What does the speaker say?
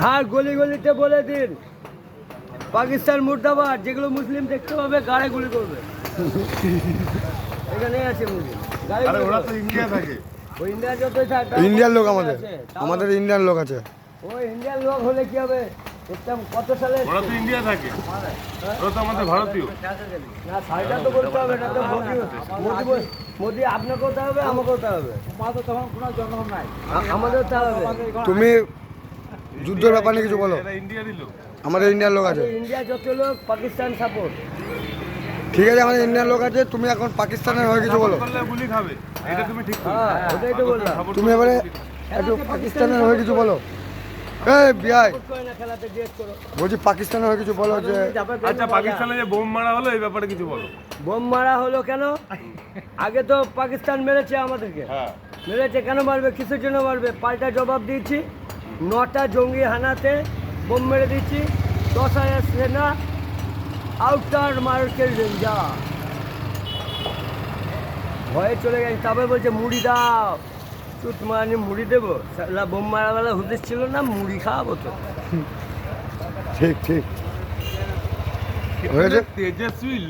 হ্যাঁ, গলি গলিতে বলে দিন পাকিস্তান মুর্দাবাদ। যেগুলো মুসলিম দেখতে পাবে গাড়ে গুলি করবে। এখানে আছে মুসলিম গাড়ি আরে ওরা তো ইন্ডিয়া থাকে। ওই ইন্ডিয়া যতই থাক ইন্ডিয়ান লোক আমাদের ইন্ডিয়ান লোক আছে। ওই ইন্ডিয়ান লোক হলে কি হবে? দেখতাম কত সালে ওরা তো ইন্ডিয়া থাকে, ওরা তো আমাদের ভারতীয়। না, সাইডটা তো বলতে হবে না তো। মোদি আপনাকে হতে হবে, আমাকে হতে হবে, আমাদের হতে হবে। তুমি যুদ্ধের ব্যাপারে নিয়ে কিছু বলো। এরা ইন্ডিয়ারই লোক। আমাদের ইন্ডিয়ান লোক আছে। ইন্ডিয়া যত লোক পাকিস্তান সাপোর্ট। ঠিক আছে, আমাদের ইন্ডিয়ান লোক আছে। তুমি এখন পাকিস্তানের হয়ে কিছু বলো। করলে গুলি খাবে, এটা তুমি ঠিক করো। হ্যাঁ, ওটাই তো বললাম। তুমি এবারে একটু পাকিস্তানের হয়ে কিছু বলো। এই বিআই করে না খেলাতে জিজ্ঞেস করো। বলছি পাকিস্তানের হয়ে কিছু বলো যে আচ্ছা, পাকিস্তানে যে বোম মারা হলো এই ব্যাপারে কিছু বলো। বোম মারা হলো কেন? আগে তো পাকিস্তান মেরেছে আমাদেরকে। হ্যাঁ, মেরেছে কেন মারবে? কিসের জন্য মারবে? পাল্টা জবাব দিয়েছি। 9টা জঙ্গি হানাতে বোম মেরে দিচ্ছি। 10,000 সেনা আউটার মার্কের রেঞ্জার ভয়ে চলে গেছে। তারপরে বলছে মুড়ি দাও। চুট মানে মুড়ি দেবো? সালা বোম মারাবেলা হুদিস ছিল না, মুড়ি খাওয়াবো তো। ঠিক ঠিক হয়েছে। তেজস্বী লোক।